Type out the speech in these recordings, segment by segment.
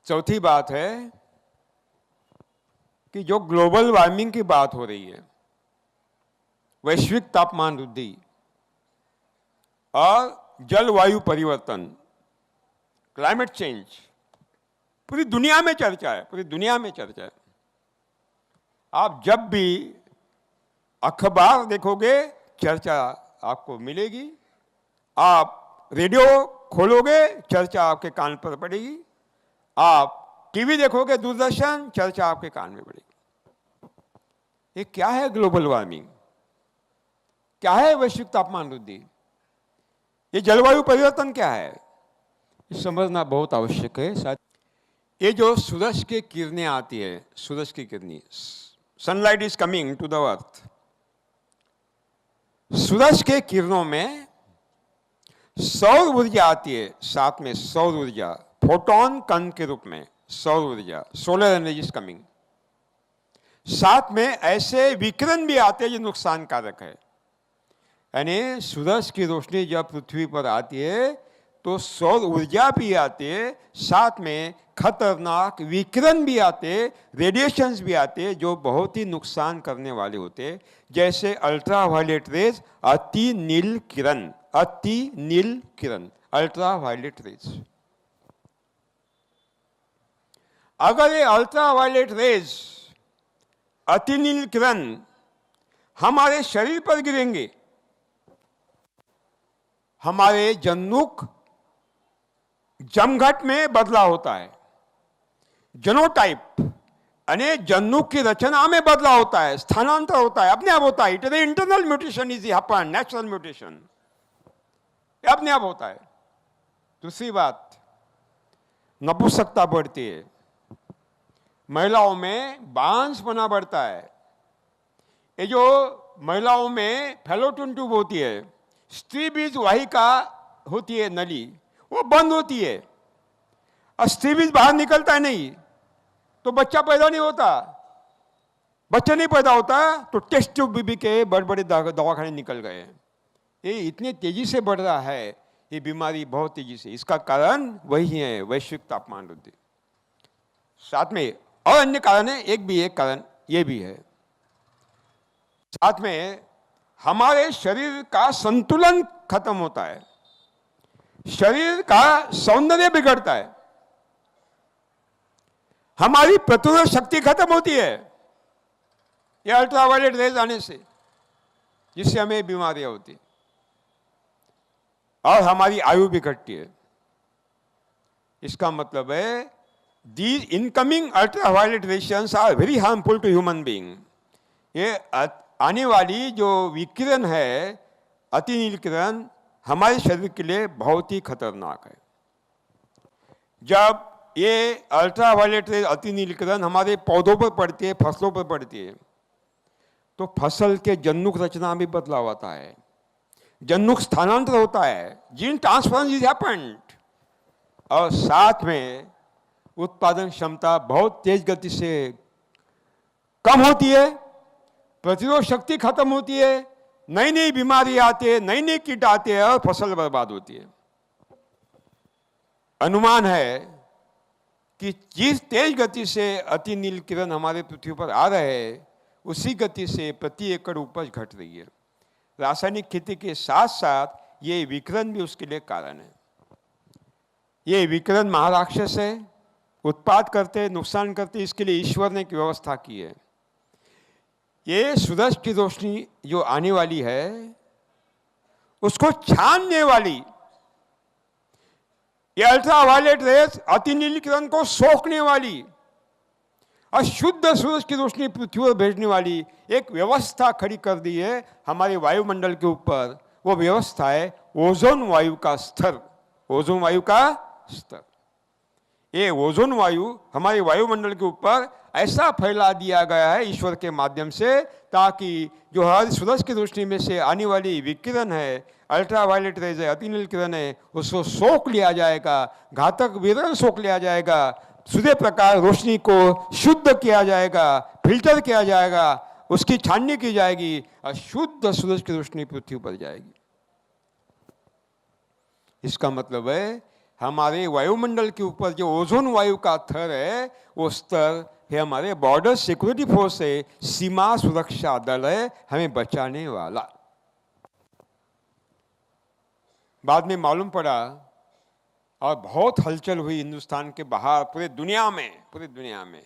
चौथी बात है कि जो ग्लोबल वार्मिंग की बात हो रही है, वैश्विक तापमान वृद्धि और जलवायु परिवर्तन, क्लाइमेट चेंज, पूरी दुनिया में चर्चा है, पूरी दुनिया में चर्चा है। आप जब भी अखबार देखोगे चर्चा आपको मिलेगी, आप रेडियो खोलोगे चर्चा आपके कान पर पड़ेगी, आप टीवी देखोगे दूरदर्शन चर्चा आपके कान में पड़ेगी। ये क्या है ग्लोबल वार्मिंग, क्या है वैश्विक तापमान वृद्धि, ये जलवायु परिवर्तन क्या है, ये समझना बहुत आवश्यक है। साथ ये जो सूरज की किरणें आती है, सूरज की किरणें, sunlight is coming to the earth, सूरज के किरणों में सौर ऊर्जा आती है, साथ में सौर ऊर्जा, फोटोन कण के रूप में सौर ऊर्जा, सोलर एनर्जी इज कमिंग। साथ में ऐसे विकिरण भी आते हैं जो नुकसानकारक है, यानी सूरज की रोशनी जब पृथ्वी पर आती है तो सौर ऊर्जा भी आती है, साथ में खतरनाक विकिरण भी आते, रेडिएशंस भी आते जो बहुत ही नुकसान करने वाले होते, जैसे अल्ट्रावायलेट रेज, अति नील किरण, अति नील किरण, अल्ट्रावायलेट रेज। अगर ये अल्ट्रावायलेट रेज, अति नील किरण हमारे शरीर पर गिरेंगे, हमारे जन्नुक जमघट में बदलाव होता है, जेनोटाइप यानी जन्नुक की रचना में बदलाव होता है, स्थानांतर होता है, अपने आप होता है। It is internal mutation is happen, natural mutation, अपने आप होता है। दूसरी बात, नपुंसकता बढ़ती है, महिलाओं में बांझपना बढ़ता है। ये जो महिलाओं में फैलोपियन ट्यूब होती है, स्त्री बीज वाहिका होती है, नली, वो बंद होती है और स्त्री बीज बाहर निकलता है नहीं तो बच्चा पैदा नहीं होता। बच्चा नहीं पैदा होता तो टेस्ट ट्यूब बीबी के बड़े बड़े दवाखाने निकल गए। ये इतने तेजी से बढ़ रहा है, ये बीमारी बहुत तेजी से, इसका कारण वही है, वैश्विक तापमान वृद्धि। साथ में और अन्य कारण है, एक कारण ये भी है, साथ में हमारे शरीर का संतुलन खत्म होता है, शरीर का सौंदर्य बिगड़ता है, हमारी प्रतिरोधक शक्ति खत्म होती है ये अल्ट्रावायलेट रेज आने से, जिससे हमें बीमारियां होती और हमारी आयु भी घटती है। इसका मतलब है these incoming ultraviolet radiations are very harmful to human being. ये आने वाली जो विकिरण है, अति नील किरण, हमारे शरीर के लिए बहुत ही खतरनाक है। जब ये अल्ट्रावायलेट रेज, अति नील किरण हमारे पौधों पर पड़ती है, फसलों पर पड़ती है, तो फसल के जन्नुक रचना में बदलाव आता है, जन्नुक स्थानांतर होता है, जीन ट्रांसफरेंस इज हैपेंड, और साथ में उत्पादन क्षमता बहुत तेज गति से कम होती है, प्रतिरोध शक्ति खत्म होती है, नई नई बीमारी आती है, नई नई कीट आते हैं और फसल बर्बाद होती है। अनुमान है कि जिस तेज गति से अति नील किरण हमारे पृथ्वी पर आ रहे हैं, उसी गति से प्रति एकड़ उपज घट रही है। रासायनिक खेती के साथ साथ ये विकिरण भी उसके लिए कारण है। ये विकिरण महाराक्षस है, उत्पाद करते, नुकसान करते, इसके लिए ईश्वर ने एक व्यवस्था की है। ये सूरज की रोशनी जो आने वाली है उसको छानने वाली, ये अल्ट्रावायलेट रेज अति नील किरण को सोखने वाली और शुद्ध सूरज की रोशनी पृथ्वी पर भेजने वाली एक व्यवस्था खड़ी कर दी है हमारे वायुमंडल के ऊपर। वो व्यवस्था है ओजोन वायु का स्तर, ओजोन वायु का स्तर। ये ओजोन वायु हमारे वायुमंडल के ऊपर ऐसा फैला दिया गया है ईश्वर के माध्यम से, ताकि जो हर सूरज की रोशनी में से आने वाली विकिरण है, अल्ट्रावायलेट रेज है, अति नील किरण है, उसको सोख लिया जाएगा, घातक विकिरण सोख लिया जाएगा, सूर्य प्रकाश रोशनी को शुद्ध किया जाएगा, फिल्टर किया जाएगा, उसकी छाननी की जाएगी और शुद्ध सूरज की रोशनी पृथ्वी पर जाएगी। इसका मतलब है हमारे वायुमंडल के ऊपर जो ओजोन वायु का स्तर है, वो स्तर है हमारे बॉर्डर सिक्योरिटी फोर्स है, सीमा सुरक्षा दल है, हमें बचाने वाला। बाद में मालूम पड़ा और बहुत हलचल हुई हिंदुस्तान के बाहर, पूरे दुनिया में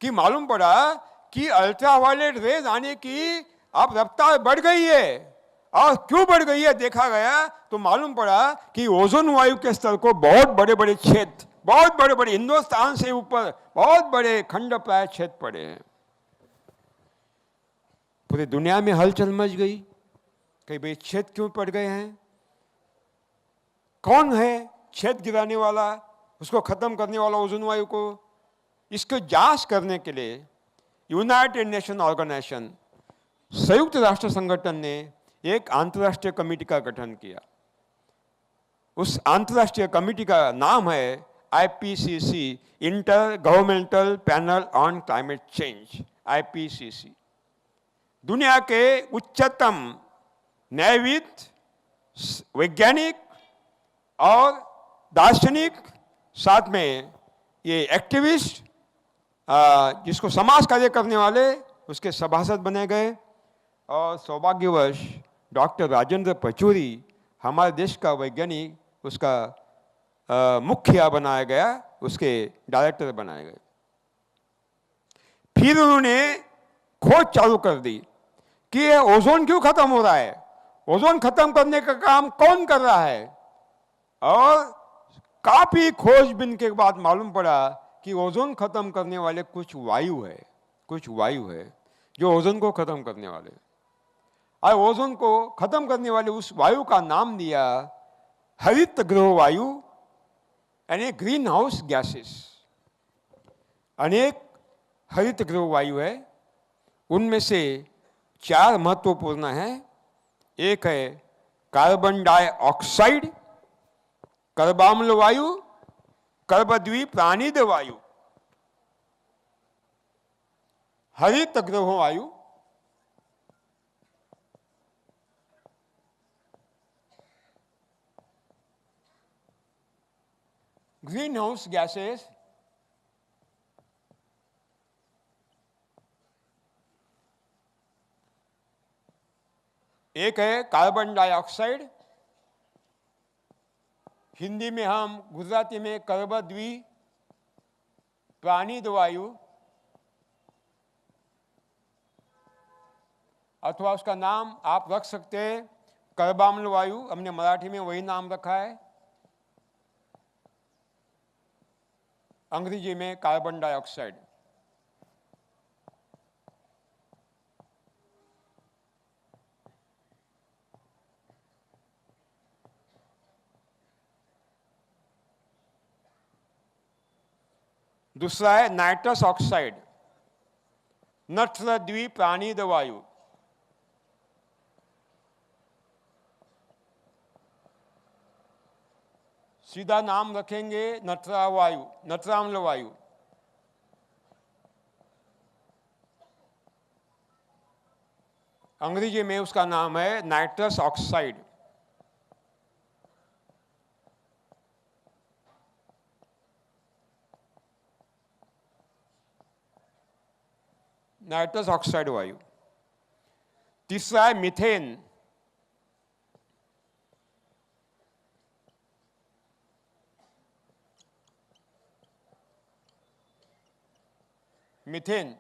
कि मालूम पड़ा कि अल्ट्रावायलेट रेज आने की अब रफ्तार बढ़ गई है। और क्यों बढ़ गई है देखा गया तो मालूम पड़ा कि ओजोन वायु के स्तर को बहुत बड़े बड़े क्षेत्र, बहुत बड़े बड़े हिंदुस्तान से ऊपर बहुत बड़े खंड प्राय क्षेत्र पड़े हैं। पूरी दुनिया में हलचल मच गई कि भाई क्षेत्र क्यों पड़ गए हैं, कौन है क्षेत्र गिराने वाला, उसको खत्म करने वाला ओजोन वायु को। इसको जांच करने के लिए यूनाइटेड नेशन ऑर्गेनाइजेशन, संयुक्त राष्ट्र संगठन ने एक अंतर्राष्ट्रीय कमेटी का गठन किया। उस अंतर्राष्ट्रीय कमेटी का नाम है IPCC, inter governmental panel on climate change, IPCC. दुनिया के उच्चतम न्यायविद, वैज्ञानिक और दार्शनिक, साथ में ये एक्टिविस्ट, जिसको समाज कार्य करने वाले, उसके सभासद बने गए। और सौभाग्यवश डॉक्टर राजेंद्र पचौरी, हमारे देश का वैज्ञानिक, उसका मुखिया बनाया गया, उसके डायरेक्टर बनाए गए। फिर उन्होंने खोज चालू कर दी कि ये ओजोन क्यों खत्म हो रहा है, ओजोन खत्म करने का काम कौन कर रहा है। और काफी खोजबीन के बाद मालूम पड़ा कि ओजोन खत्म करने वाले कुछ वायु है जो ओजोन को खत्म करने वाले। और ओजोन को खत्म करने वाले उस वायु का नाम दिया हरित गृह वायु, यानी ग्रीन हाउस गैसेस। अनेक हरित गृह वायु है, उनमें से 4 महत्वपूर्ण हैं। एक है कार्बन डाइऑक्साइड, कार्बाम्ल वायु, कर्बद्वीप प्राणिद वायु, हरित गृह वायु, ग्रीन हाउस गैसेस, एक है कार्बन डाइऑक्साइड, हिंदी में हम गुजराती में कर्बद्वीप प्राणिद वायु, अथवा उसका नाम आप रख सकते हैं कार्बाम्ल वायु, हमने मराठी में वही नाम रखा है, अंग्रेजी में कार्बन डाइऑक्साइड। दूसरा है नाइट्रस ऑक्साइड, नत्रद्वीप प्राणिद वायु। सीधा नाम रखेंगे नत्राम्ल वायु। अंग्रेजी में उसका नाम है नाइट्रस ऑक्साइड। नाइट्रस ऑक्साइड वायु। तीसरा है मीथेन, मीथेन।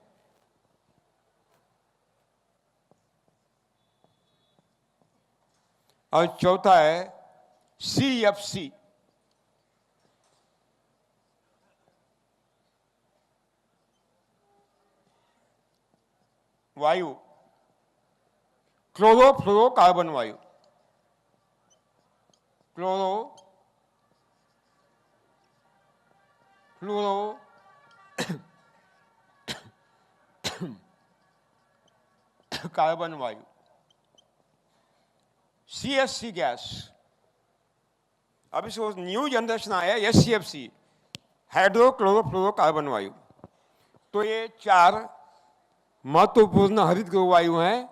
और चौथा है CFC, वायु, क्लोरोफ्लोरोकार्बन वायु। कार्बन वायु, CFC गैस। अब इसको न्यू जनरेशन आया SCFC, हाइड्रोक्लोरोफ्लोरोकार्बन वायु। तो ये 4 महत्वपूर्ण हरित गृह वायु हैं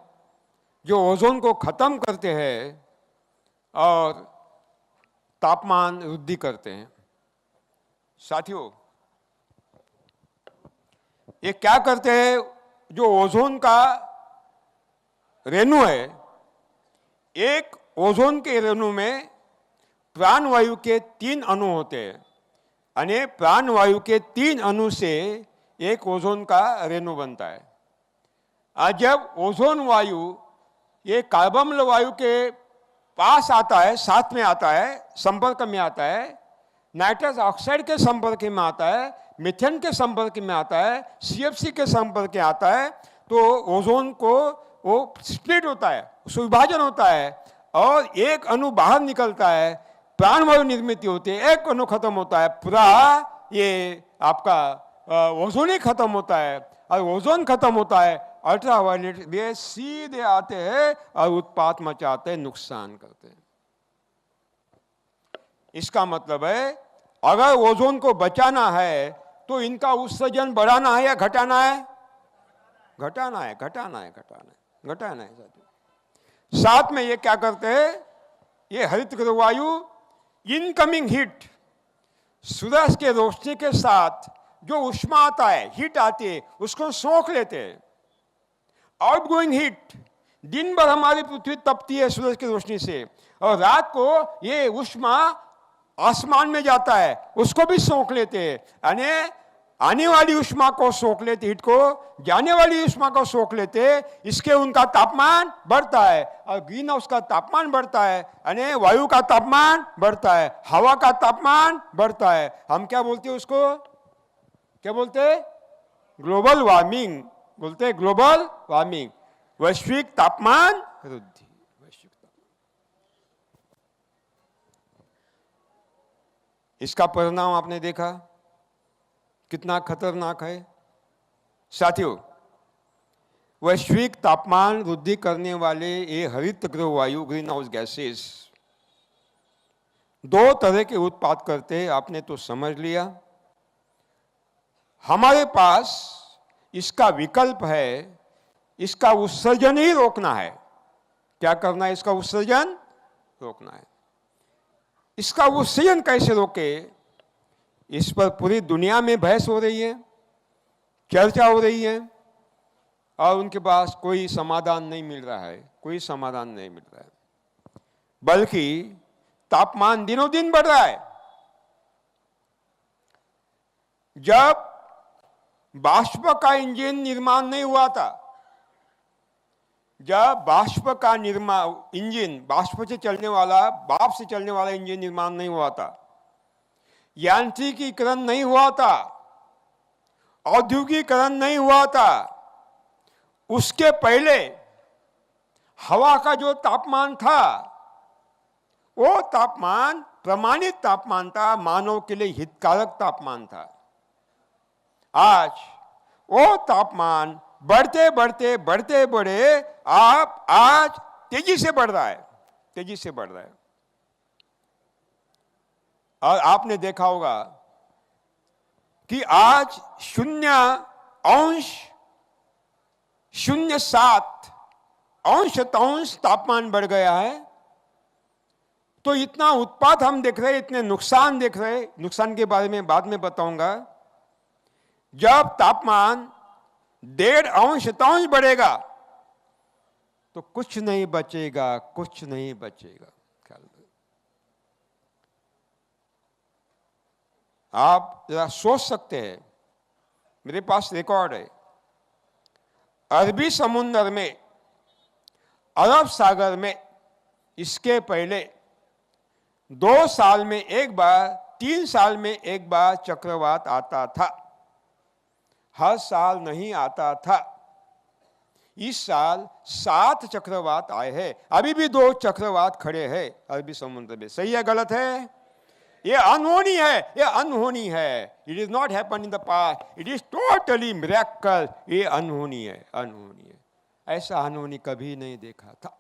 जो ओजोन को खत्म करते हैं और तापमान वृद्धि करते हैं। साथियों, ये क्या करते हैं? जो ओजोन का रेणु है, एक ओजोन के रेणु में प्राणवायु के 3 अणु होते हैं, यानी प्राणवायु के 3 अणु से एक ओजोन का रेणु बनता है। आज जब ओजोन वायु ये कार्बन वायु के पास आता है, साथ में आता है, संपर्क में आता है, नाइट्रस ऑक्साइड के संपर्क में आता है, मीथेन के संपर्क में आता है, सीएफसी के संपर्क में आता है, तो ओजोन को वो स्प्लिट होता है, उसका विभाजन होता है और एक अणु बाहर निकलता है, प्राणवायु निर्मित होती है, एक अणु खत्म होता है, पूरा ये आपका ओजोन ही खत्म होता है। और ओजोन खत्म होता है, अल्ट्रावायलेट रे सीधे आते हैं और उत्पात मचाते हैं, नुकसान करते हैं। इसका मतलब है अगर ओजोन को बचाना है तो इनका उत्सर्जन बढ़ाना है या घटाना है? घटाना है, घटाना है, घटाना है, घटाना है। साथ में ये क्या करते हैं? ये हरितगृह वायु इनकमिंग हीट, सूरज के रोशनी के साथ जो उष्मा आता है, हीट आती है, उसको सोख लेते हैं। आउटगोइंग हीट, दिन भर हमारी पृथ्वी तपती है सूरज की रोशनी से, और रात को ये उष्मा आसमान में जाता है, उसको भी सोख लेते हैं। यानी आने वाली उष्मा को सोख लेते, हीट को, जाने वाली उष्मा को सोख लेते, इसके उनका तापमान बढ़ता है और ग्रीन हाउस का तापमान बढ़ता है, यानी वायु का तापमान बढ़ता है, हवा का तापमान बढ़ता है। हम क्या बोलते हैं उसको? क्या बोलते हैं? ग्लोबल वार्मिंग बोलते हैं, ग्लोबल वार्मिंग, वैश्विक तापमान वृद्धि। वैश्विक तापमान, इसका परिणाम आपने देखा कितना खतरनाक है। साथियों, वैश्विक तापमान वृद्धि करने वाले ये हरितगृह वायु, ग्रीन हाउस गैसेस, 2 तरह के उत्पाद करते हैं, आपने तो समझ लिया। हमारे पास इसका विकल्प है, इसका उत्सर्जन ही रोकना है। क्या करना है? इसका उत्सर्जन रोकना है। इसका उत्सर्जन कैसे रोके, इस पर पूरी दुनिया में बहस हो रही है, चर्चा हो रही है, और उनके पास कोई समाधान नहीं मिल रहा है, कोई समाधान नहीं मिल रहा है। बल्कि तापमान दिनों दिन बढ़ रहा है। जब बाष्प का इंजन निर्माण नहीं हुआ था, जब बाष्प का निर्माण इंजन, बाष्प से चलने वाला, भाप से चलने वाला इंजन निर्माण नहीं हुआ था, यांत्रिकीकरण नहीं हुआ था, औद्योगिकीकरण नहीं हुआ था, उसके पहले हवा का जो तापमान था, वो तापमान प्रमाणित तापमान था, मानव के लिए हितकारक तापमान था। आज वो तापमान बढ़ते बढ़ते बढ़ते बढ़े आज तेजी से बढ़ रहा है, तेजी से बढ़ रहा है। और आपने देखा होगा कि आज 0.07 तापमान बढ़ गया है। तो इतना उत्पाद हम देख रहे हैं, इतने नुकसान देख रहे हैं, नुकसान के बारे में बाद में बताऊंगा। जब तापमान 1.5 बढ़ेगा तो कुछ नहीं बचेगा, कुछ नहीं बचेगा। आप जरा सोच सकते हैं, मेरे पास रिकॉर्ड है, अरबी समुद्र में, अरब सागर में इसके पहले 2 साल में एक बार, 3 साल में एक बार चक्रवात आता था, हर साल नहीं आता था। इस साल 7 चक्रवात आए हैं, अभी भी 2 चक्रवात खड़े हैं अरबी समुद्र में। सही है गलत है? ये अनहोनी है, ये अनहोनी है। It is not happen in the past, it is totally miracle. ये अनहोनी है, अनहोनी है। ऐसा अनहोनी कभी नहीं देखा था।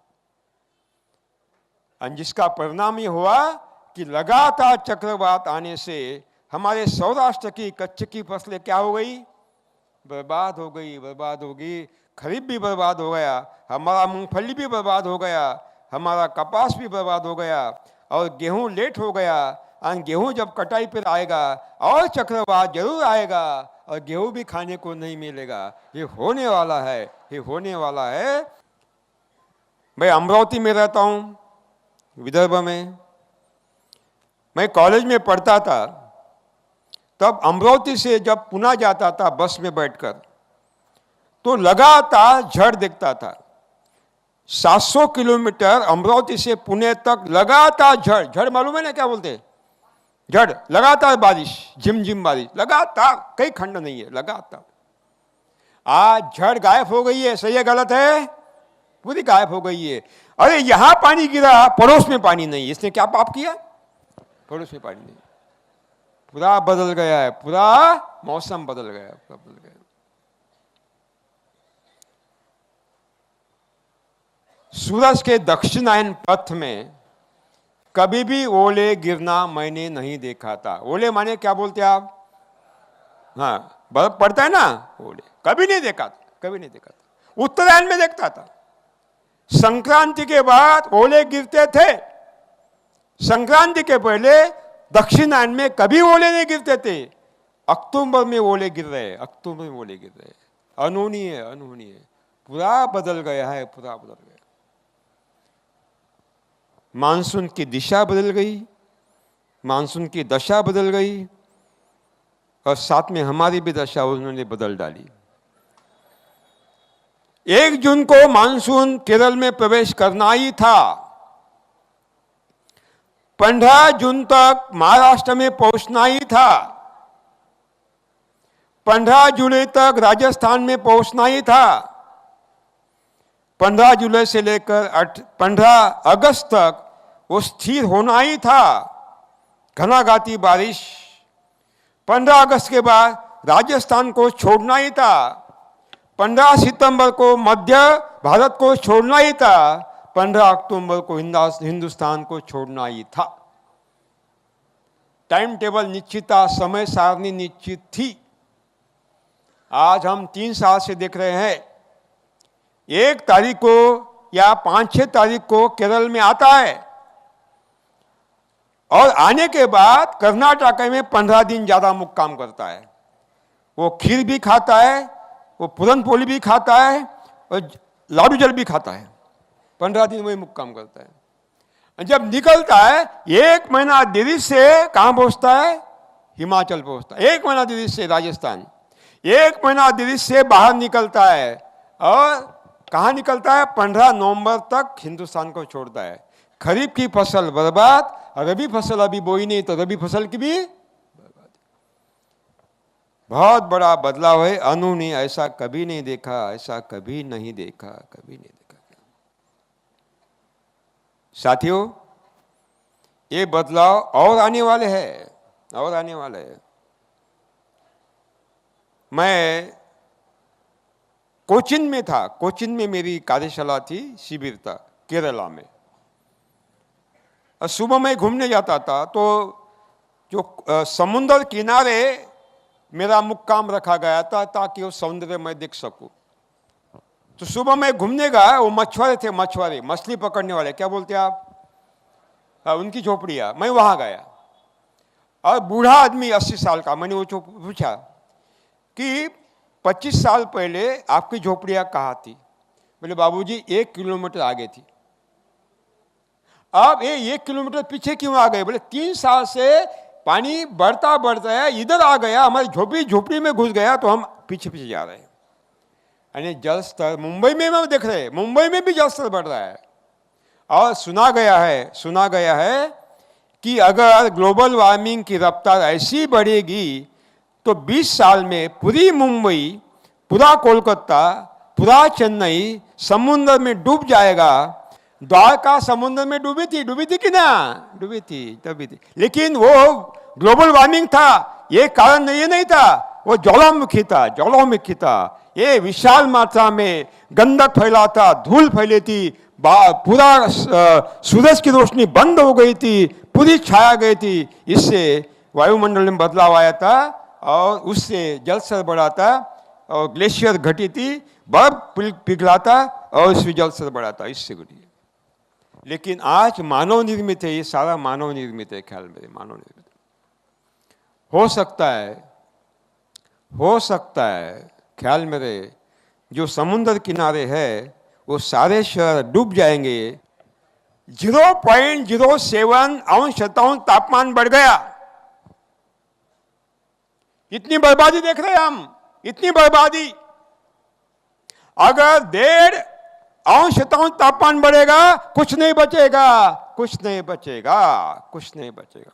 और जिसका परिणाम ये हुआ कि लगातार चक्रवात आने से हमारे सौराष्ट्र की कच्छ की फसलें क्या हो गई? बर्बाद हो गई, बर्बाद हो गई। खरीफ भी बर्बाद हो गया, हमारा मूंगफली भी बर्बाद हो गया, हमारा कपास भी बर्बाद हो गया, और गेहूं लेट हो गया, और गेहूं जब कटाई पर आएगा और चक्रवात जरूर आएगा और गेहूं भी खाने को नहीं मिलेगा। ये होने वाला है, ये होने वाला है। मैं अमरावती में रहता हूँ, विदर्भ में। मैं कॉलेज में पढ़ता था, तब अमरावती से जब पुणे जाता था बस में बैठकर, तो लगातार झड़ दिखता था। 700 किलोमीटर अमरावती से पुणे तक लगातार झड़। झड़ मालूम है ना क्या बोलते हैं? झड़, लगातार बारिश, झिमझिम बारिश, लगातार, कई खंड नहीं है, लगातार। आज झड़ गायब हो गई है, सही है गलत है? पूरी गायब हो गई है। अरे यहां पानी गिरा, पड़ोस में पानी नहीं, इसने क्या पाप किया? पड़ोस में पानी नहीं। पूरा बदल गया है, पूरा मौसम बदल गया, पूरा बदल गया। सूरज के दक्षिणायन पथ में कभी भी ओले गिरना मैंने नहीं देखा था। ओले माने क्या बोलते आप? हाँ, बर्फ पड़ता है ना, ओले कभी नहीं देखा था, कभी नहीं देखा था। उत्तरायण में देखता था। संक्रांति के बाद ओले गिरते थे। संक्रांति के पहले दक्षिणायन में कभी ओले नहीं गिरते थे। अक्टूबर में ओले गिर रहे, अक्टूबर में ओले गिर रहे। अनहोनी है, अनहोनी है। पूरा बदल गया है, पूरा बदल गया। मानसून की दिशा बदल गई, मानसून की दशा बदल गई, और साथ में हमारी भी दशा उन्होंने बदल डाली। 1 जून को मानसून केरल में प्रवेश करना ही था। 15 जून तक महाराष्ट्र में पहुंचना ही था। 15 जुलाई तक राजस्थान में पहुंचना ही था। 15 जुलाई से लेकर 15 अगस्त तक वो स्थिर होना ही था। घनाघाती बारिश। 15 अगस्त के बाद राजस्थान को छोड़ना ही था। 15 सितंबर को मध्य भारत को छोड़ना ही था। 15 अक्टूबर को हिंदुस्तान को छोड़ना ही था। टाइम टेबल निश्चित था, समय सारणी निश्चित थी। आज हम 3 साल से देख रहे हैं, 1 तारीख को या 5-6 तारीख को केरल में आता है, और आने के बाद कर्नाटक में 15 दिन ज्यादा मुक्काम करता है। वो खीर भी खाता है, वो पूरन पोली भी खाता है, और लाडू जल भी खाता है। 15 दिन वही मुक्काम करता है। जब निकलता है 1 महीना देरी से कहाँ पहुंचता है? हिमाचल पहुंचता है। 1 महीना देरी से राजस्थान, 1 महीना देरी से बाहर निकलता है, और कहाँ निकलता है? 15 नवंबर तक हिंदुस्तान को छोड़ता है। खरीफ की फसल बर्बाद, रबी फसल अभी बोई नहीं, तो रबी फसल की भी बर्बाद। बहुत बड़ा बदलाव है, अनु ने ऐसा कभी नहीं देखा, ऐसा कभी नहीं देखा, कभी नहीं देखा। साथियों, ये बदलाव और आने वाले हैं, और आने वाले हैं। मैं कोचिन में था, कोचिन में मेरी कार्यशाला थी, शिविर था केरला में। सुबह मैं घूमने जाता था, तो जो समुद्र किनारे मेरा मुक्काम रखा गया था ताकि वो सौंदर्य मैं देख सकूं। तो सुबह मैं घूमने गया, वो मछुआरे थे, मछुआरे, मछली पकड़ने वाले, क्या बोलते हैं आप? उनकी झोपड़ियाँ। मैं वहाँ गया, और बूढ़ा आदमी 80 साल का, मैंने वो पूछा कि 25 साल पहले आपकी झोपड़ियाँ कहाँ थी? बोले बाबूजी 1 किलोमीटर आगे थी। अब ये 1 किलोमीटर पीछे क्यों आ गए? बोले 3 साल से पानी बढ़ता बढ़ता है, इधर आ गया, हमारी झोपड़ी में घुस गया, तो हम पीछे पीछे जा रहे हैं। यानी जल स्तर मुंबई में हम देख रहे हैं, मुंबई में भी जल स्तर बढ़ रहा है। और सुना गया है कि अगर ग्लोबल वार्मिंग की रफ्तार ऐसी बढ़ेगी तो 20 साल में पूरी मुंबई, पूरा कोलकाता, पूरा चेन्नई समुद्र में डूब जाएगा। द्वारका समुद्र में डूबी थी कि ना? डूबी थी। लेकिन वो ग्लोबल वार्मिंग था, ये कारण ये नहीं था, वो ज्वालामुखी था। ये विशाल मात्रा में गंधक फैला था, धूल फैली थी, पूरा सूरज की रोशनी बंद हो गई थी, पूरी छाया गई थी। इससे वायुमंडल में बदलाव आया था, और उससे जल स्तर बढ़ा था, और ग्लेशियर घटी थी, बर्फ पिघला था, और इससे जल स्तर बढ़ा था, इससे घटी। लेकिन आज मानव निर्मित है, ये सारा मानव निर्मित है, ख्याल मेरे मानव निर्मित। हो सकता है ख्याल मेरे, जो समुद्र किनारे है वो सारे शहर डूब जाएंगे। 0.07 अंश शतांश तापमान बढ़ गया। इतनी बर्बादी देख रहे हैं हम, इतनी बर्बादी। अगर 1.5 शतांश तापमान बढ़ेगा, कुछ नहीं बचेगा, कुछ नहीं बचेगा, कुछ नहीं बचेगा।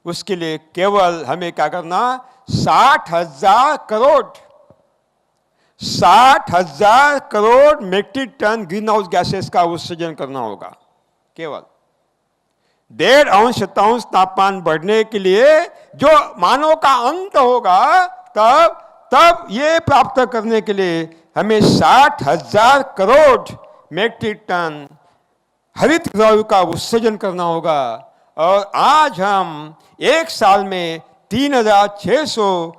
उसके लिए केवल हमें क्या करना, 60,000 crore 60,000 crore metric ton green house gases का उत्सर्जन करना होगा। केवल 1.5 शतांश तापमान बढ़ने के लिए जो मानव का अंत होगा, तब ये प्राप्त करने के लिए हमें 60,000 करोड़ मेट्रिक टन हरित वायु का उत्सर्जन करना होगा। और आज हम एक साल में 3,600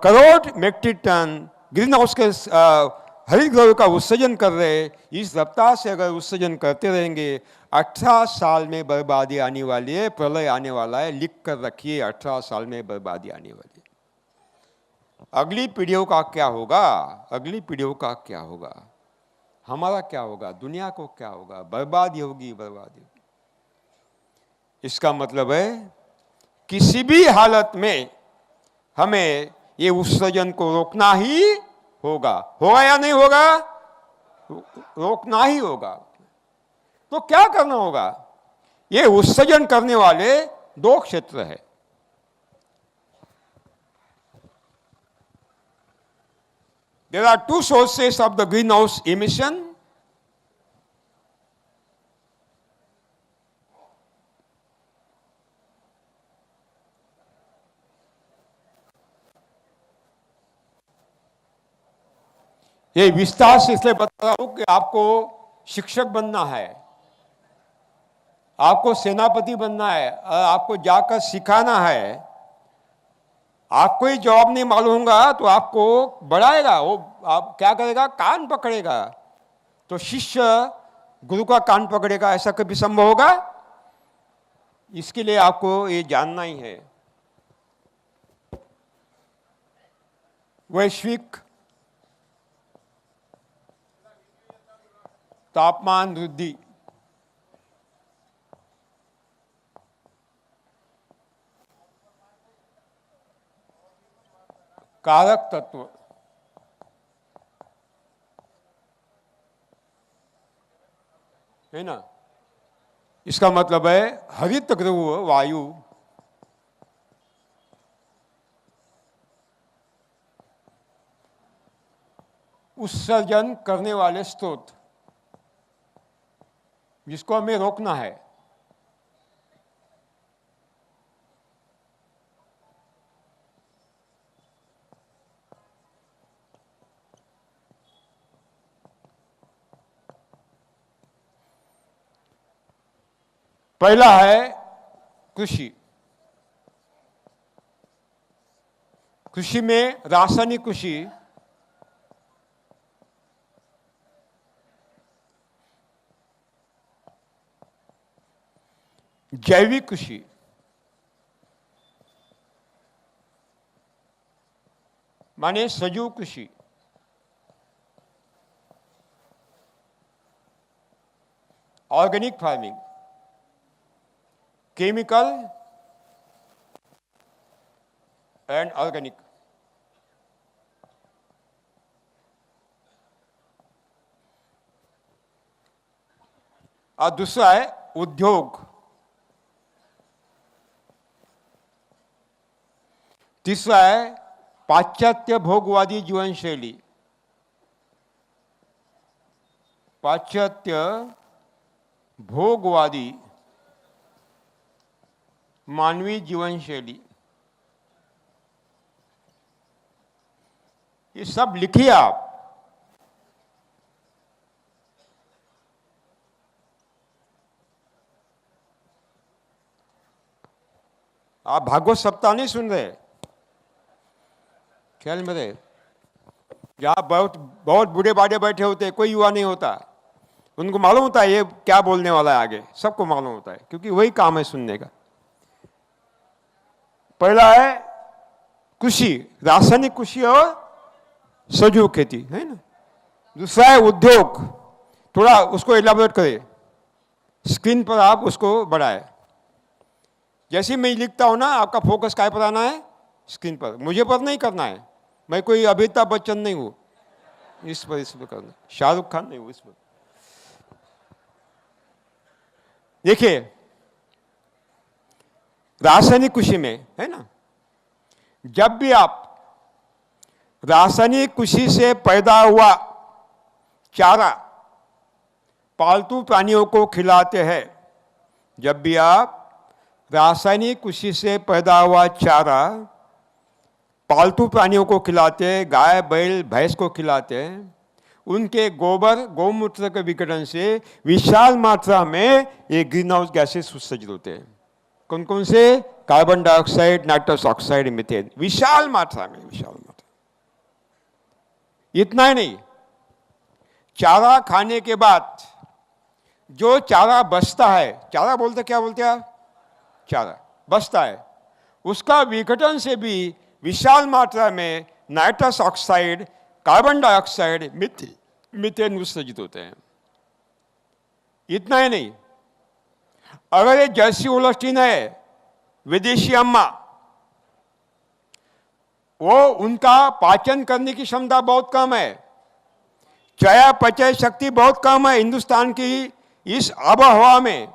crore metric ton green house के हरित वायु का उत्सर्जन कर रहे। इस रफ्तार से अगर उत्सर्जन करते रहेंगे, 18 साल में बर्बादी आने वाली है, प्रलय आने वाला है। लिख कर रखिए, 18 साल में बर्बादी आने वाली है। अगली पीढ़ियों का क्या होगा, अगली पीढ़ियों का क्या होगा, हमारा क्या होगा, दुनिया को क्या होगा, बर्बादी होगी, बर्बादी होगी। इसका मतलब है किसी भी हालत में हमें ये उत्सर्जन को रोकना ही होगा। होगा या नहीं होगा? रोकना ही होगा। तो क्या करना होगा? ये उत्सर्जन करने वाले 2 क्षेत्र है। There are 2 sources of the greenhouse emission. ये विस्तार से इसलिए बता रहा हूं कि आपको शिक्षक बनना है, आपको सेनापति बनना है, आपको जाकर सिखाना है। आपको ही जवाब नहीं मालूम होगा तो आपको बढ़ाएगा, वो आप क्या करेगा, कान पकड़ेगा। तो शिष्य गुरु का कान पकड़ेगा, ऐसा कभी संभव होगा? इसके लिए आपको ये जानना ही है। वैश्विक तापमान वृद्धि कारक तत्व है ना। इसका मतलब है हरित गृह वायु, उत्सर्जन करने वाले स्रोत, जिसको हमें रोकना है। पहला है कृषि। कृषि में रासायनिक कृषि, जैविक कृषि, माने सजीव कृषि, organic farming, chemical and organic. और दूसरा है उद्योग। तीसरा है पाश्चात्य भोगवादी जीवन शैली। पाश्चात्य भोगवादी मानवीय जीवन शैली, ये सब लिखिए आप। भागवत सप्ताह नहीं सुन रहे, ख्याल में रहे। जहाँ बहुत बहुत बूढ़े बाड़े बैठे होते हैं, कोई युवा नहीं होता, उनको मालूम होता है ये क्या बोलने वाला है आगे, सबको मालूम होता है, क्योंकि वही काम है सुनने का। पहला है कृषि, रासायनिक कृषि और सजीव खेती, है ना। दूसरा है उद्योग, थोड़ा उसको एलाबोरेट करें, स्क्रीन पर आप उसको बढ़ाए। जैसे मैं लिखता हूं ना, आपका फोकस काय पर आना है, स्क्रीन पर, मुझे पर नहीं करना है, मैं कोई अमिताभ बच्चन नहीं हूं, इस पर करना, शाहरुख खान नहीं हूं, इस पर देखिए। रासायनिक कृषि में है ना, जब भी आप रासायनिक कृषि से पैदा हुआ चारा पालतू प्राणियों को खिलाते हैं, जब भी आप रासायनिक कृषि से पैदा हुआ चारा पालतू प्राणियों को खिलाते हैं, गाय बैल भैंस को खिलाते हैं, उनके गोबर गौमूत्र के विघटन से विशाल मात्रा में ये ग्रीन हाउस गैसेस उत्सर्जित होते हैं। कौन कौन से? Carbon dioxide, nitrous oxide, methane, विशाल मात्रा में, विशाल मात्रा। इतना ही नहीं, चारा खाने के बाद जो चारा बचता है, चारा बोलते क्या बोलते हैं? चारा बचता है, उसका विघटन से भी विशाल मात्रा में nitrous oxide, carbon dioxide, methane उत्सर्जित होते हैं। इतना ही नहीं, अगर ये जर्सी होल्स्टीन है, विदेशी अम्मा, वो उनका पाचन करने की क्षमता बहुत कम है, चयापचय शक्ति बहुत कम है हिंदुस्तान की इस आबोहवा में,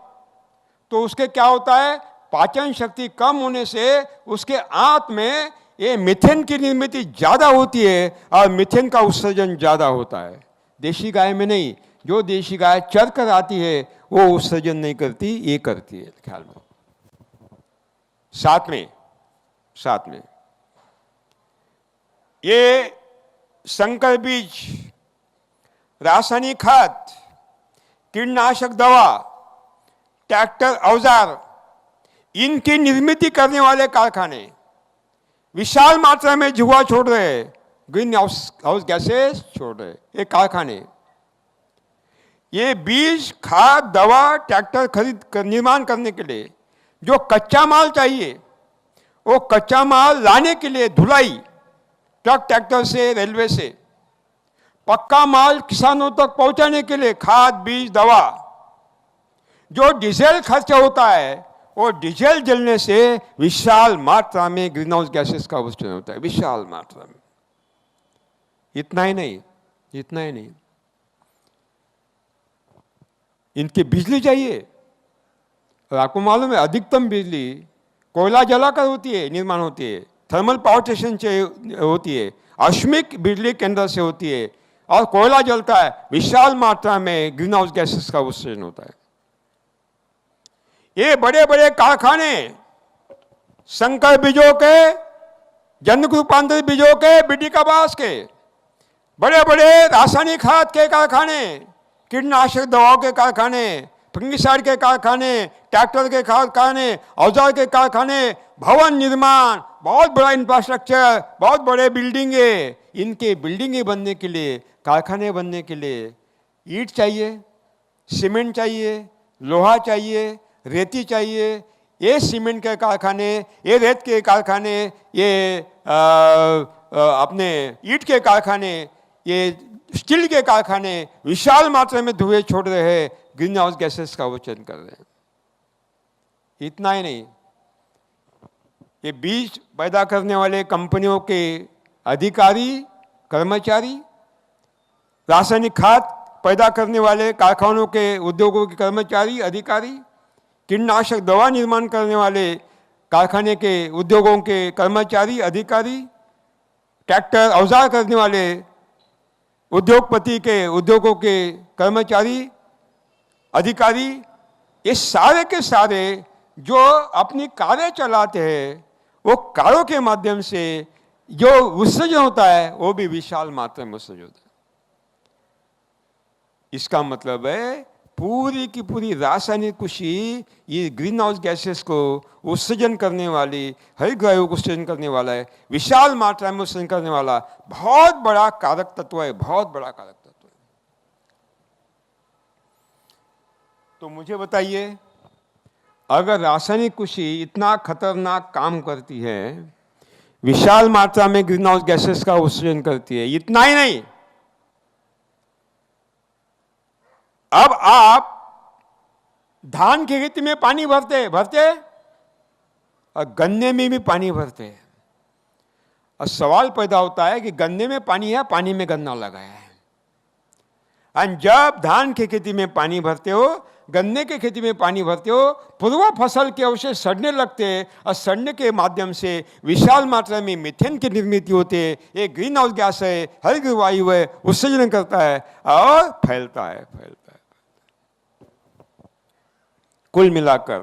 तो उसके क्या होता है, पाचन शक्ति कम होने से उसके आंत में ये मीथेन की निर्मित ज्यादा होती है और मीथेन का उत्सर्जन ज्यादा होता है। देशी गाय में नहीं, जो देशी गाय चर कर आती है वो उत्सर्जन नहीं करती, ये करती है, ख्याल में। साथ में ये संकर बीज, रासायनिक खाद, कीटनाशक दवा, ट्रैक्टर, औजार, इनकी निर्मित करने वाले कारखाने विशाल मात्रा में धुआं छोड़ रहे हैं, ग्रीन हाउस गैसेस छोड़ रहे हैं, ये कारखाने। ये बीज, खाद, दवा, ट्रैक्टर निर्माण करने के लिए जो कच्चा माल चाहिए, वो कच्चा माल लाने के लिए धुलाई ट्रक, ट्रैक्टर से, रेलवे से, पक्का माल किसानों तक पहुंचाने के लिए खाद, बीज, दवा, जो डीजल खर्च होता है, वो डीजल जलने से विशाल मात्रा में ग्रीन हाउस गैसेस का उत्सर्जन होता है, विशाल मात्रा में। इतना ही नहीं, इनकी बिजली चाहिए, और आपको मालूम है अधिकतम बिजली कोयला जलाकर होती है, निर्माण होती है, थर्मल पावर स्टेशन से होती है, अश्मिक बिजली केंद्र से होती है, और कोयला जलता है, विशाल मात्रा में ग्रीन हाउस गैसेस का उत्सर्जन होता है। ये बड़े बड़े कारखाने, संकर बीजों के, जन्म रूपांतरित बीजों के, बीटी कपास के, बड़े बड़े रासायनिक खाद के कारखाने, कीटनाशक दवाओं के कारखाने, फंगिसाइड के कारखाने, ट्रैक्टर के कारखाने, औजार के कारखाने, भवन निर्माण, बहुत बड़ा इंफ्रास्ट्रक्चर, बहुत बड़े बिल्डिंगे, इनके बिल्डिंगे बनने के लिए, कारखाने बनने के लिए ईंट चाहिए, सीमेंट चाहिए, लोहा चाहिए, रेती चाहिए। ये सीमेंट के कारखाने, ये रेत के कारखाने, ये अपने ईंट के कारखाने, ये स्टील के कारखाने विशाल मात्रा में धुएं छोड़ रहे हैं, ग्रीन हाउस गैसेस का उत्सर्जन कर रहे हैं। इतना ही नहीं, ये बीज पैदा करने वाले कंपनियों के अधिकारी, कर्मचारी, रासायनिक खाद पैदा करने वाले कारखानों के, उद्योगों के कर्मचारी, अधिकारी, कीटनाशक दवा निर्माण करने वाले कारखाने के, उद्योगों के कर्मचारी, अधिकारी, ट्रैक्टर, औजार करने वाले उद्योगपति के, उद्योगों के कर्मचारी, अधिकारी, ये सारे के सारे जो अपनी कारें चलाते हैं, वो कारों के माध्यम से जो उत्सर्जन होता है वो भी विशाल मात्रा में उत्सर्जन होता है। इसका मतलब है पूरी की पूरी रासायनिक कृषि ये ग्रीन हाउस गैसेस को उत्सर्जन करने वाली, हरित वायु को उत्सर्जन करने वाला है, विशाल मात्रा में उत्सर्जन करने वाला बहुत बड़ा कारक तत्व है, बहुत बड़ा कारक तत्व है। तो मुझे बताइए, अगर रासायनिक कृषि इतना खतरनाक काम करती है, विशाल मात्रा में ग्रीन हाउस गैसेस का उत्सर्जन करती है, इतना ही नहीं, अब आप धान की खेती में पानी भरते और गन्ने में भी पानी भरते हैं, और सवाल पैदा होता है कि गन्ने में पानी है, पानी में गन्ना लगाया है। और जब धान की खेती में पानी भरते हो, गन्ने की खेती में पानी भरते हो, पूर्व फसल के अवशेष सड़ने लगते हैं, और सड़ने के माध्यम से विशाल मात्रा में मीथेन की निर्मित होती है। एक ग्रीन हाउस गैस है, हरित वायु है, उत्सर्जन करता है और फैलता है। कुल मिलाकर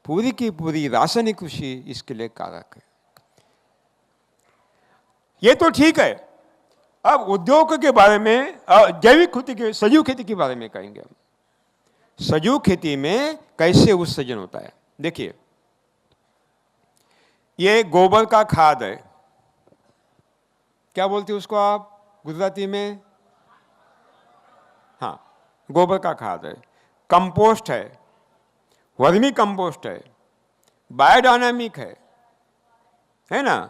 पूरी की पूरी रासायनिक कृषि इसके लिए कारक है। ये तो ठीक है। अब उद्योग के बारे में, जैविक खेती के, सजीव खेती के बारे में कहेंगे हम। सजीव खेती में कैसे उत्सर्जन होता है, देखिए, ये गोबर का खाद है, क्या बोलते हैं उसको आप गुजराती में? हाँ, गोबर का खाद है। कंपोस्ट है, वर्मी कंपोस्ट है, बायोडायनामिक है ना,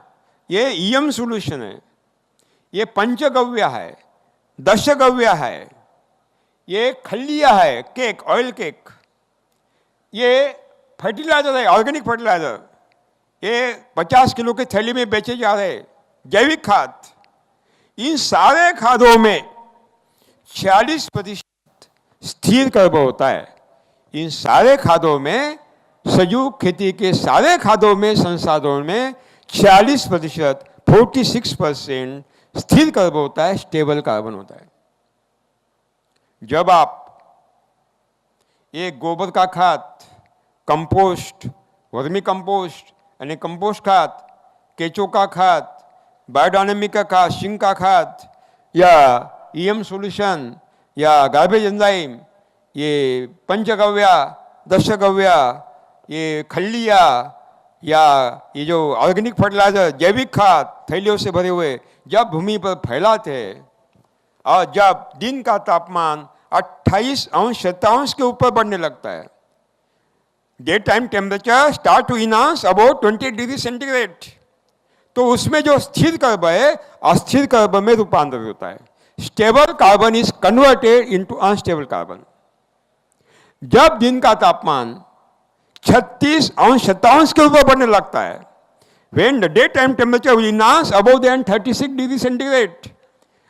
ये ईएम सॉल्यूशन है, ये पंचगव्य है, दशगव्य है, ये खल्लिया है, केक, ऑयल केक, ये फर्टिलाइजर है, ऑर्गेनिक फर्टिलाइजर, ये 50 किलो की थैली में बेचे जा रहे जैविक खाद। इन सारे खादों में 40% स्थिर कार्बन होता है। इन सारे खादों में, सजीव खेती के सारे खादों में, संसाधनों में 40%, 46% स्थिर कार्बन होता है, स्टेबल कार्बन होता है। जब आप एक गोबर का खाद, कंपोस्ट, वर्मी कंपोस्ट यानी कंपोस्ट खाद, केचो का खाद, बायोडायनामिक का खाद, सिंक का खाद, या ईएम सॉल्यूशन, या गार्बेज एंजाइम, ये पंचगव्या, दशगव्या, ये खल्लिया, या ये जो ऑर्गेनिक फर्टिलाइजर, जैविक खाद थैलियों से भरे हुए जब भूमि पर फैलाते हैं, और जब दिन का तापमान 28 अंश 27 के ऊपर बढ़ने लगता है, day time temperature start to enhance about 20 degree centigrade, तो उसमें जो स्थिर कार्बन है अस्थिर कार्बन में रूपांतरित होता है। Stable carbon is converted into unstable carbon. जब दिन का तापमान 36 अंश 27 के ऊपर बढ़ने लगता है, when the daytime temperature will enhance above than 36 degree centigrade,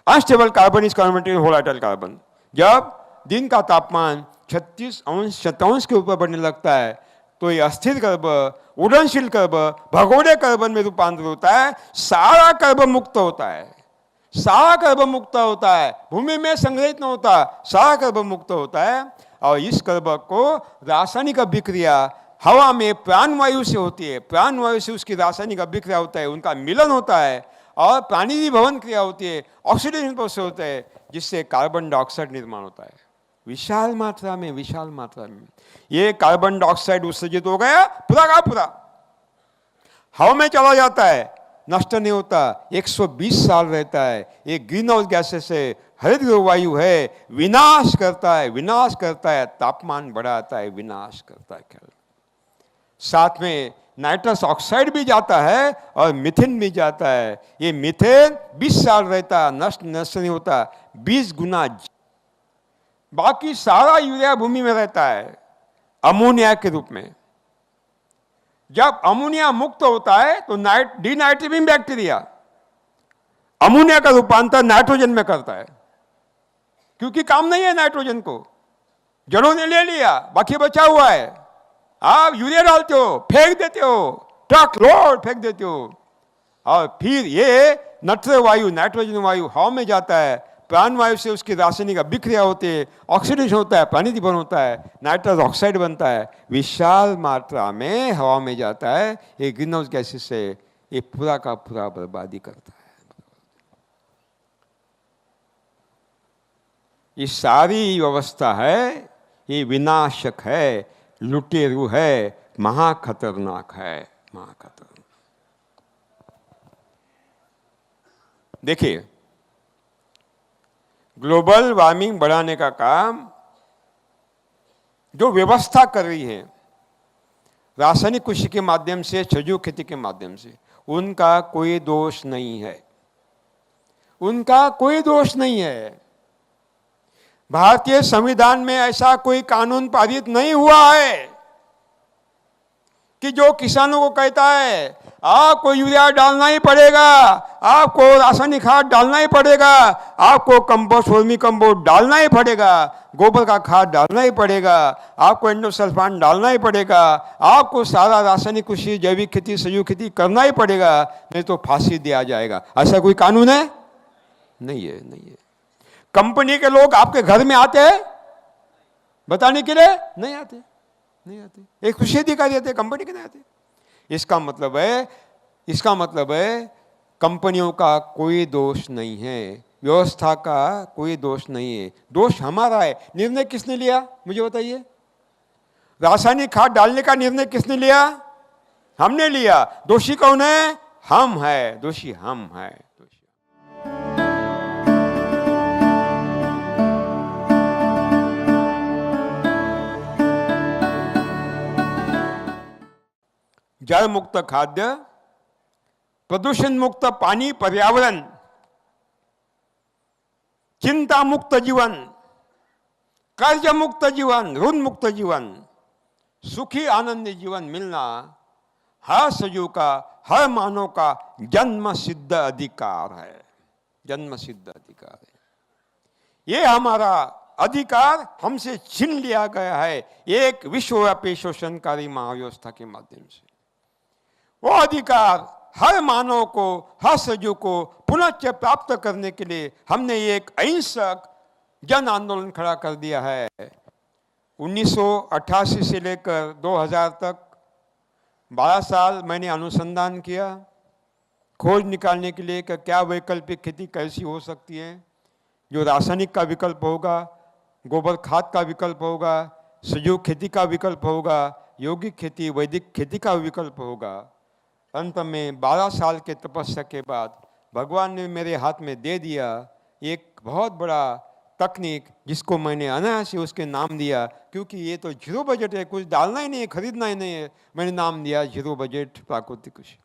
unstable carbon is converted in volatile carbon. जब दिन का तापमान 36 अंश 27 के ऊपर बढ़ने लगता है, तो ये अस्थिर कार्बन, उड़नशील कार्बन, भगोड़े कार्बन में रूपांतरित होता है। सारा कार्बन मुक्त होता है, सारा कार्बन मुक्त होता है, भूमि में संग्रहित न होता, सारा कार्बन मुक्त होता है। और इस कार्बन को रासायनिक अभिक्रिया हवा में प्राणवायु से होती है, प्राणवायु से उसकी रासायनिक अभिक्रिया होता है, उनका मिलन होता है, और प्राणिजी भवन क्रिया होती है, ऑक्सीडेशन प्रोसेस होता है, जिससे कार्बन डाइऑक्साइड निर्माण होता है विशाल मात्रा में, विशाल मात्रा में। ये कार्बन डाइऑक्साइड उत्सर्जित हो गया, पूरा का पूरा हवा में चला जाता है, नष्ट नहीं होता, 120 साल रहता है। ये ग्रीन हाउस गैसेस है, हरित वायु है, विनाश करता है, विनाश करता है, तापमान बढ़ाता है, विनाश करता है। ख्याल साथ में नाइट्रस ऑक्साइड भी जाता है और मीथेन भी जाता है। ये मीथेन 20 साल रहता है, नष्ट नहीं होता, 20 गुना। बाकी सारा यूरिया भूमि में रहता है अमोनिया के रूप में। जब अमोनिया मुक्त होता है तो डीनाइट्रेटिंग बैक्टीरिया अमोनिया का रूपांतर नाइट्रोजन में करता है, क्योंकि काम नहीं है नाइट्रोजन को, जड़ों ने ले लिया, बाकी बचा हुआ है। आप यूरिया डालते हो, फेंक देते हो, ट्रक लोड फेंक देते हो, और फिर ये नत्र वायु, नाइट्रोजन वायु हवा में जाता है, प्राण वायु से उसकी रासायनिक अभिक्रिया होती है, ऑक्सीडेशन होता है, प्राणिजीवन होता है, नाइट्रस ऑक्साइड बनता है, विशाल मात्रा में हवा में जाता है। ये ग्रीन हाउस गैसेस से ये पूरा का पूरा बर्बादी करता है। ये सारी व्यवस्था है ये विनाशक है, लुटेरू है, महाखतरनाक है, महाखतरनाक। देखिए, ग्लोबल वार्मिंग बढ़ाने का काम जो व्यवस्था कर रही है रासायनिक कृषि के माध्यम से, सजीव खेती के माध्यम से, उनका कोई दोष नहीं है, उनका कोई दोष नहीं है। भारतीय संविधान में ऐसा कोई कानून पारित नहीं हुआ है कि जो किसानों को कहता है आपको यूरिया डालना ही पड़ेगा, आपको रासायनिक खाद डालना ही पड़ेगा, आपको कंपोस्ट, वर्मी कंपोस्ट डालना ही पड़ेगा, गोबर का खाद डालना ही पड़ेगा, आपको एंडोसल्फान डालना ही पड़ेगा, आपको सारा रासायनिक कृषि, जैविक खेती, सजीव खेती करना ही पड़ेगा, नहीं तो फांसी दिया जाएगा। ऐसा कोई कानून है? नहीं है, नहीं है। कंपनी के लोग आपके घर में आते हैं बताने के लिए? नहीं आते, नहीं आते। एक कृषि अधिकारी आते, कंपनी के नहीं आते। इसका मतलब है कंपनियों का कोई दोष नहीं है, व्यवस्था का कोई दोष नहीं है, दोष हमारा है। निर्णय किसने लिया मुझे बताइए? रासायनिक खाद डालने का निर्णय किसने लिया? हमने लिया। दोषी कौन है? हम है, दोषी हम है। जल मुक्त खाद्य, प्रदूषण मुक्त पानी, पर्यावरण, चिंता मुक्त जीवन, कर्ज मुक्त जीवन, ऋण मुक्त जीवन, सुखी आनंदी जीवन मिलना हर सजीव का, हर मानव का जन्म सिद्ध अधिकार है, जन्म सिद्ध अधिकार है। ये हमारा अधिकार हमसे छीन लिया गया है एक विश्वव्यापी शोषणकारी महाव्यवस्था के माध्यम से। वो अधिकार हर मानव को, हर सजीव को पुनः प्राप्त करने के लिए हमने एक अहिंसक जन आंदोलन खड़ा कर दिया है। 1988 से लेकर 2000 तक 12 साल मैंने अनुसंधान किया, खोज निकालने के लिए कि क्या वैकल्पिक खेती कैसी हो सकती है, जो रासायनिक का विकल्प होगा, गोबर खाद का विकल्प होगा, सजीव खेती का विकल्प होगा, यौगिक खेती, वैदिक खेती का विकल्प होगा। अंत में 12 साल के तपस्या के बाद भगवान ने मेरे हाथ में दे दिया एक बहुत बड़ा तकनीक, जिसको मैंने अनायास ही उसके नाम दिया, क्योंकि ये तो जीरो बजट है, कुछ डालना ही नहीं है, खरीदना ही नहीं है, मैंने नाम दिया जीरो बजट प्राकृतिक कृषि।